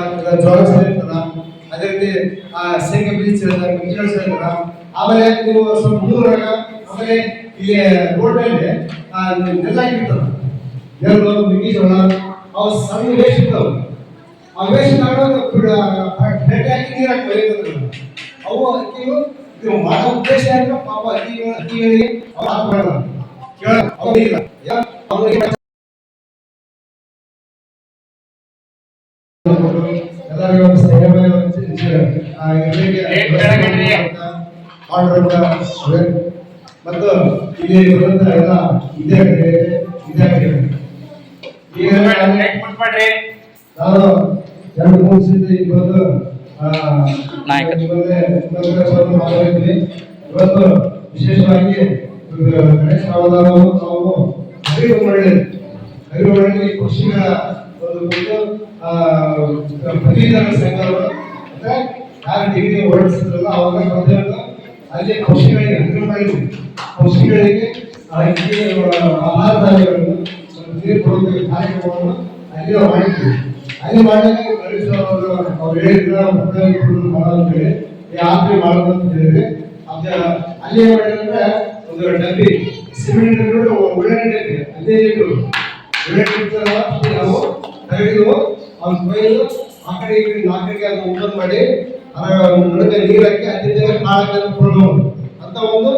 ಇರ್ತದ, ಜೋಳ ಇರ್ತದ, ಅದೇ ರೀತಿ ಶೇಂಗಾ ಬೀಜ ಇರ್ತದ, ಮಿಕ್ಕಿಗಳು ಇರ್ತದ. ಆಮೇಲೆ ನೀವು ಸ್ವಲ್ಪ ದೂರಾಗ ಆಮೇಲೆ ಇಲ್ಲಿ ರೋಡ್ ಮೇಲೆ ನೆಲ್ಲ ಹಾಕಿರ್ತದ, ನೆಲ್ಲು ಮಿಕ್ಕಿಜೋಳ ಅವು ಸಣ್ಣ ವೇಸ್ಟ್ ಇರ್ತಾವ. ಆ ವೇಸ್ಟ್ ಭೇಟಿ ಹಾಕಿ ನೀರು ಹಾಕಿ ಬೆಳೀತದ. ಅವು ಅಕ್ಕಿಗಳು ನೀವು ಮಾಡೋ ಉದ್ದೇಶ ಅಂದ್ರೆ ಪಾಪ ಅಕ್ಕಿಗಳಿಗೆ ಮತ್ತು ಇಲ್ಲಿ ಬರುವಂತ ಎಲ್ಲ ನಾನು 2-3 ಸತಿ ಬಂದು ಮಾತಾಡಿದ್ವಿ. ಇವತ್ತು ವಿಶೇಷವಾಗಿ ಗಣೇಶ ನಾವು ಅರಿವು ಮಾಡಿ ಕೃಷಿಗಳ ಒಂದು ಪದವೀಧರ ಸಂಘಗಳು ಅಂದ್ರೆ ಯಾರು ಡಿಗ್ರಿ ಹೊರಡಿಸಿದ್ರಲ್ಲ ಅವಾಗ ಬಂದಿರೋದು ಅಲ್ಲಿ ಕೃಷಿಗಳಿಗೆ ಅರಿವು ಮಾಡಿದ್ವಿ. ಕೃಷಿಗಳಿಗೆ ಆಹಾರ ಧಾನ್ಯಗಳನ್ನು ನೀರು ಕೊಡುವ ಕಾರ್ಯಕ್ರಮವನ್ನು ಅಲ್ಲಿ ಮಾಡಿದ್ವಿ. ಅಲ್ಲಿ ಮಾಡಿದಾಗ ಅವ್ರು ಹೇಳಿದ್ರ ಮಾಡೋದಂತೇಳಿ ಯಾತ್ರೆ ಮಾಡೋದು ಅಂತ ಹೇಳಿದ್ರೆ ಅಲ್ಲಿ ಏನ್ ಮಾಡಿದ್ರೆ ಒಂದು ಡಬ್ಬಿ ಸಿಮೆಂಟ್ ಒಳ್ಳೆಣ್ಣೆ ಡಬ್ಬಿ ಅದೇ ನಾವು ತೆಗೆದು ಅವ್ನು ಕೊಯ್ದು ಆ ಕಡೆ ಈ ಕಡೆ 4 ಕಡೆಗೆ ಅದನ್ನು ಓಪನ್ ಮಾಡಿ ನಡುವೆ ನೀರು ಹಾಕಿ ಅಲ್ಲಿಂದ ಕಾಳಕ್ಕೆ ಪ್ರೋಗ್ರಾಮ್ ಅಂತ ಒಂದು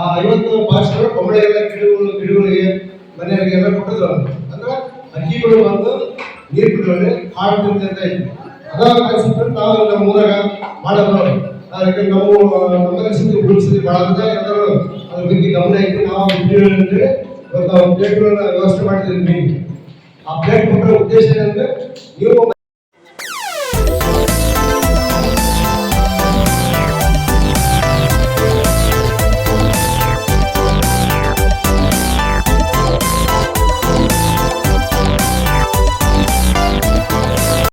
50 ಭಾಷೆಗಳು ಕೊಂಬಳೆಲ್ಲ ಗಿಡಗಳಿಗೆ ಮನೆಯವರಿಗೆಲ್ಲ ಕೊಟ್ಟಿದ್ರು. ಅಂದ್ರೆ ಅಕ್ಕಿಗಳು ಬಂದು ನೀರು ಬಿಡುವಲ್ಲಿ ಹಾಡು ತಿಂತ ಇದ್ವಿ. ಅದಾಗ ಕಾನ್ಸೆಪ್ಟ್ ನಾವು ನಮ್ಮ ಊರಾಗ ಮಾಡೋದು. ಅದಕ್ಕೆ ನಾವು ನಮ್ಮ ಸ್ಥಿತಿ ಉಳಿಸಿದ್ವಿ ಮಾಡೋದ ಎಲ್ಲರೂ ಅದ್ರ ಬಗ್ಗೆ ಗಮನ ಇಟ್ಟು ನಾವು ಪ್ಲೇಟ್ಗಳನ್ನ ವ್ಯವಸ್ಥೆ ಮಾಡಿದ್ವಿ. ಆ ಪ್ಲೇಟ್ ಕೊಟ್ಟರೆ ಉದ್ದೇಶ ಏನಂದ್ರೆ ನೀವು